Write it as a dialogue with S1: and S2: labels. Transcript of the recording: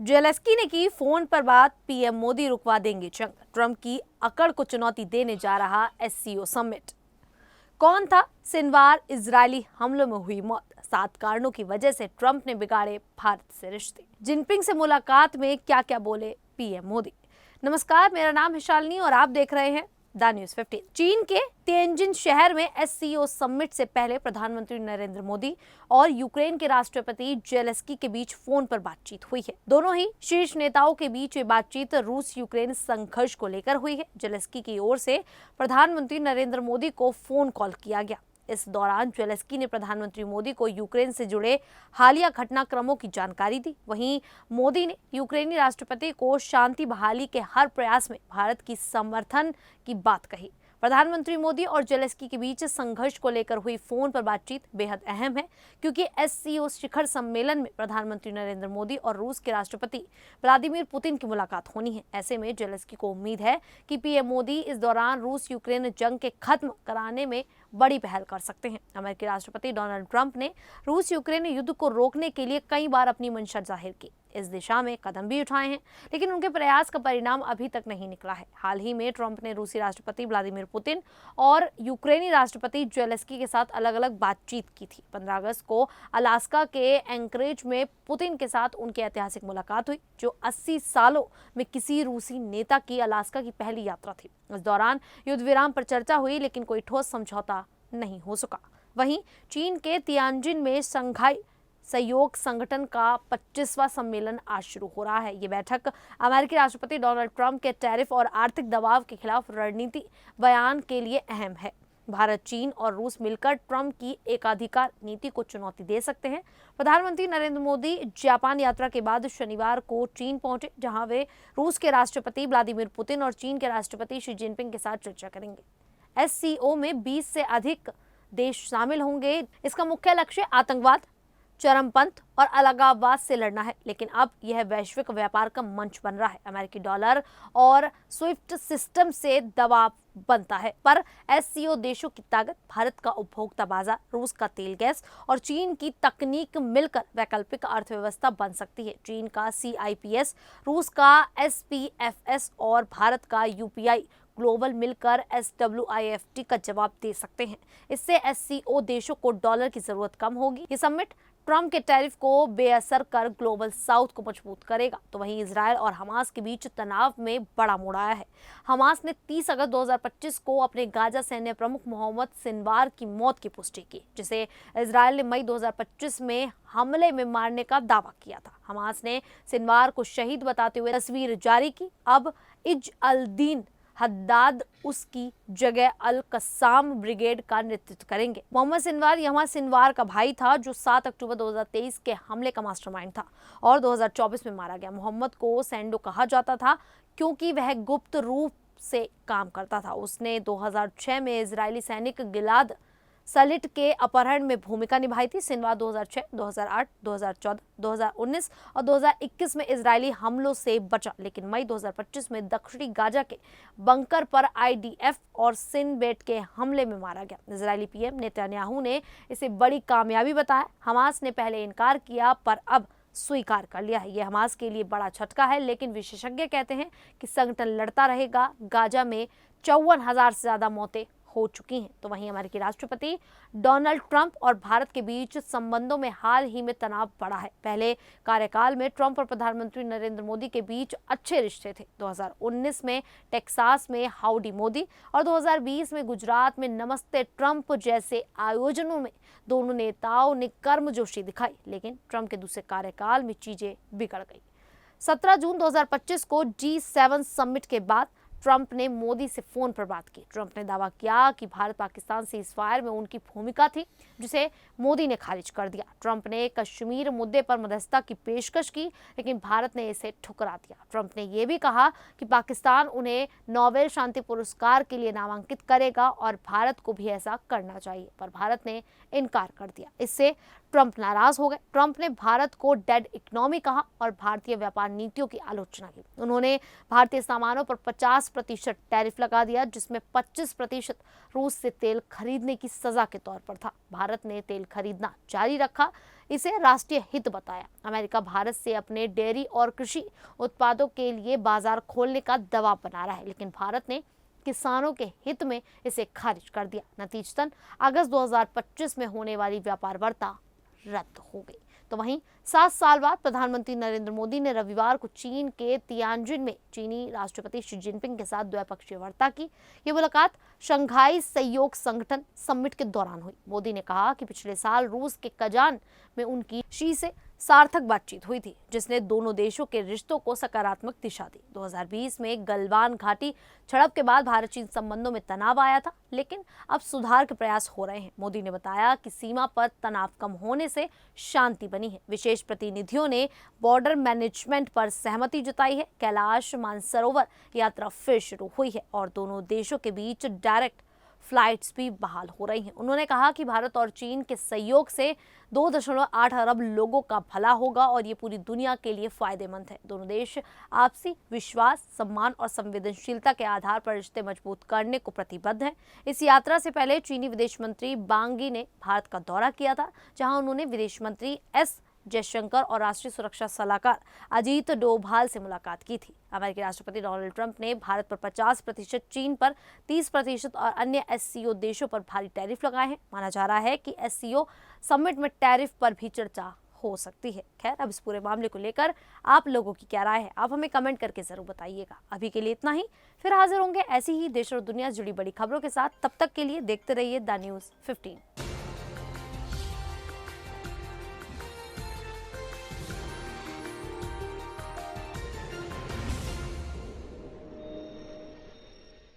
S1: Zelensky ने की phone पर बात, पीएम मोदी रुकवा देंगे जंग। ट्रंप की अकड़ को चुनौती देने जा रहा एससीओ समिट। कौन था सिनवार इजरायली हमलों में हुई मौत? 7 कारणों की वजह से ट्रंप ने बिगाड़े भारत से रिश्ते। जिनपिंग से मुलाकात में क्या क्या बोले पीएम मोदी। नमस्कार, मेरा नाम है शालिनी और आप देख रहे हैं द न्यूज़ 15। चीन के तिएनजिन शहर में एससीओ समिट से पहले प्रधानमंत्री नरेंद्र मोदी और यूक्रेन के राष्ट्रपति जेलेंस्की के बीच फोन पर बातचीत हुई है। दोनों ही शीर्ष नेताओं के बीच ये बातचीत रूस यूक्रेन संघर्ष को लेकर हुई है। जेलेंस्की की ओर से प्रधानमंत्री नरेंद्र मोदी को फोन कॉल किया गया। इस दौरान जेलेंस्की ने प्रधानमंत्री मोदी को यूक्रेन से जुड़े हालिया घटनाक्रमों की जानकारी दी। वहीं मोदी ने यूक्रेनी राष्ट्रपति को शांति बहाली के हर प्रयास में भारत की समर्थन की बात कही। प्रधानमंत्री मोदी और जेलेंस्की के बीच संघर्ष को लेकर हुई फोन पर बातचीत बेहद अहम है, क्योंकि एससीओ शिखर सम्मेलन में प्रधानमंत्री नरेंद्र मोदी और रूस के राष्ट्रपति व्लादिमीर पुतिन की मुलाकात होनी है। ऐसे में जेलेंस्की को उम्मीद है कि पीएम मोदी इस दौरान रूस यूक्रेन जंग के खत्म कराने में बड़ी पहल कर सकते हैं। अमेरिकी राष्ट्रपति डोनाल्ड ट्रंप ने रूस यूक्रेन युद्ध को रोकने के लिए कई बार अपनी मंशा जाहिर की। इस दिशा में कदम भी उठाए हैं, लेकिन उनके प्रयास का परिणाम अभी तक नहीं निकला है। हाल ही में ट्रंप ने रूसी राष्ट्रपति व्लादिमीर पुतिन और यूक्रेनी राष्ट्रपति जेलेंस्की के साथ अलग अलग बातचीत की थी। 15 अगस्त को अलास्का के एंकरेज में पुतिन के साथ उनकी ऐतिहासिक मुलाकात हुई, जो 80 सालों में किसी रूसी नेता की अलास्का की पहली यात्रा थी। इस दौरान युद्ध विराम पर चर्चा हुई, लेकिन कोई ठोस समझौता नहीं हो सका। वहीं चीन के तियानजिन में शंघाई सहयोग संगठन का 25वां सम्मेलन आज शुरू हो रहा है। ये बैठक अमेरिकी राष्ट्रपति डोनाल्ड ट्रंप के टैरिफ और आर्थिक दबाव के खिलाफ रणनीति बयान के लिए अहम है। भारत, चीन और रूस मिलकर ट्रंप की एकाधिकार नीति को चुनौती दे सकते हैं। प्रधानमंत्री नरेंद्र मोदी जापान यात्रा के बाद शनिवार को चीन पहुंचे, जहां वे रूस के राष्ट्रपति व्लादिमीर पुतिन और चीन के राष्ट्रपति शी जिनपिंग के साथ चर्चा करेंगे। एससीओ में 20 से अधिक देश शामिल होंगे। इसका मुख्य लक्ष्य आतंकवाद, चरमपंथ और अलगाववाद से लड़ना है, लेकिन अब यह वैश्विक व्यापार का मंच बन रहा है। अमेरिकी डॉलर और स्विफ्ट सिस्टम से दबाव बनता है, पर एससीओ देशों की ताकत, भारत का उपभोक्ता बाजार, रूस का तेल गैस और चीन की तकनीक मिलकर वैकल्पिक अर्थव्यवस्था बन सकती है। चीन का CIPS, रूस का SPFS और भारत का UPI ग्लोबल मिलकर SWIFT का जवाब दे सकते हैं। इससे एससीओ देशों को डॉलर की जरूरत कम होगी। ये समिट ट्रंप के टैरिफ को बेअसर कर ग्लोबल साउथ को मजबूत करेगा। तो वहीं इजरायल और हमास के बीच तनाव में बड़ा मोड़ आया है। हमास ने 30 अगस्त 2025 को अपने गाजा सैन्य प्रमुख मोहम्मद सिनवार की मौत की पुष्टि की, जिसे इजरायल ने मई 2025 में हमले में मारने का दावा किया था। हमास ने सिनवार को शहीद बताते हुए तस्वीर जारी की। अब इज अल दीन हद्दाद उसकी जगह अल कस्साम ब्रिगेड का नेतृत्व करेंगे। मोहम्मद सिनवार यहमा सिनवार का भाई था, जो 7 अक्टूबर 2023 के हमले का मास्टरमाइंड था और 2024 में मारा गया। मोहम्मद को सैंडो कहा जाता था, क्योंकि वह गुप्त रूप से काम करता था। उसने 2006 में इजरायली सैनिक गिलाद सलिट के अपहरण में भूमिका निभाई थी। सिनवार 2006, 2008, 2014, 2019 और 2021 में इजरायली हमलों से बचा, लेकिन मई 2025 में दक्षिणी गाजा के बंकर पर IDF और सिनबेट के हमले में मारा गया। इजरायली पीएम नेतन्याहू ने इसे बड़ी कामयाबी बताया। हमास ने पहले इनकार किया, पर अब स्वीकार कर लिया है। यह हमास के लिए बड़ा झटका है, लेकिन विशेषज्ञ कहते हैं कि संगठन लड़ता रहेगा। गाजा में 54,000 से ज्यादा मौतें हो चुकी हैं। तो वहीं अमेरिकी राष्ट्रपति डोनाल्ड ट्रंप और भारत के बीच संबंधों में हाल ही में तनाव बढ़ा है। पहले कार्यकाल में ट्रंप और प्रधानमंत्री नरेंद्र मोदी के बीच अच्छे रिश्ते थे। 2019 में टेक्सास में हाउडी मोदी और 2020 में गुजरात में नमस्ते ट्रंप जैसे आयोजनों में दोनों नेताओं ने गर्मजोशी दिखाई, लेकिन ट्रंप के दूसरे कार्यकाल में चीजें बिगड़ गई। 17 जून 2025 को G7 समिट के बाद ट्रंप ने मोदी से फोन पर बात की। ट्रंप ने दावा किया कि भारत पाकिस्तान सीज़फायर में उनकी भूमिका थी, जिसे मोदी ने खारिज कर दिया। ट्रंप ने कश्मीर मुद्दे पर मध्यस्थता की पेशकश की, लेकिन भारत ने इसे ठुकरा दिया। ट्रंप ने यह भी कहा कि पाकिस्तान उन्हें नोबेल शांति पुरस्कार के लिए नामांकित करेगा और भारत को भी ऐसा करना चाहिए, पर भारत ने इनकार कर दिया। इससे ट्रंप नाराज हो गए। ट्रंप ने भारत को डेड इकोनॉमी कहा और भारतीय व्यापार नीतियों की आलोचना की। उन्होंने भारतीय सामानों पर 50% टैरिफ लगा दिया, जिसमें 25% रूस से तेल खरीदने की सजा के तौर पर था। भारत ने तेल खरीदना जारी रखा। इसे राष्ट्रीय हित बताया। अमेरिका भारत से अपने डेयरी और कृषि उत्पादों के लिए बाजार खोलने का दबाव बना रहा है, लेकिन भारत ने किसानों के हित में इसे खारिज कर दिया। नतीजतन अगस्त 2025 में होने वाली व्यापार वार्ता रद्द हो गई। तो वहीं 7 साल बाद प्रधानमंत्री नरेंद्र मोदी ने रविवार को चीन के तियानजिन में चीनी राष्ट्रपति शी जिनपिंग के साथ द्विपक्षीय वार्ता की। ये मुलाकात शंघाई सहयोग संगठन समिट के दौरान हुई। मोदी ने कहा कि पिछले साल रूस के कजान में उनकी शी से सार्थक बातचीत हुई थी, जिसने दोनों देशों के रिश्तों को सकारात्मक दिशा दी। 2020 में गलवान घाटी झड़प के बाद भारत चीन संबंधों में तनाव आया था, लेकिन अब सुधार के प्रयास हो रहे हैं। मोदी ने बताया कि सीमा पर तनाव कम होने से शांति बनी है। विशेष प्रतिनिधियों ने बॉर्डर मैनेजमेंट पर सहमति जताई है। कैलाश मानसरोवर यात्रा फिर शुरू हुई है और दोनों देशों के बीच डायरेक्ट फ्लाइट्स भी बहाल हो रही हैं। उन्होंने कहा कि भारत और चीन के सहयोग से 2.8 अरब लोगों का भला होगा और ये पूरी दुनिया के लिए फायदेमंद है। दोनों देश आपसी विश्वास, सम्मान और संवेदनशीलता के आधार पर रिश्ते मजबूत करने को प्रतिबद्ध हैं। इस यात्रा से पहले चीनी विदेश मंत्री वांग यी ने भारत का दौरा किया था, जहां उन्होंने विदेश मंत्री एस जयशंकर और राष्ट्रीय सुरक्षा सलाहकार अजीत डोभाल से मुलाकात की थी। अमेरिकी राष्ट्रपति डोनाल्ड ट्रंप ने भारत पर 50%, चीन पर 30% और अन्य एससीओ देशों पर भारी टैरिफ लगाए हैं। माना जा रहा है कि एससीओ समिट में टैरिफ पर भी चर्चा हो सकती है। खैर, अब इस पूरे मामले को लेकर आप लोगों की क्या राय है, आप हमें कमेंट करके जरूर बताइएगा। अभी के लिए इतना ही, फिर हाजिर होंगे ऐसी ही देश और दुनिया से जुड़ी बड़ी खबरों के साथ। तब तक के लिए देखते रहिए द न्यूज़ 15।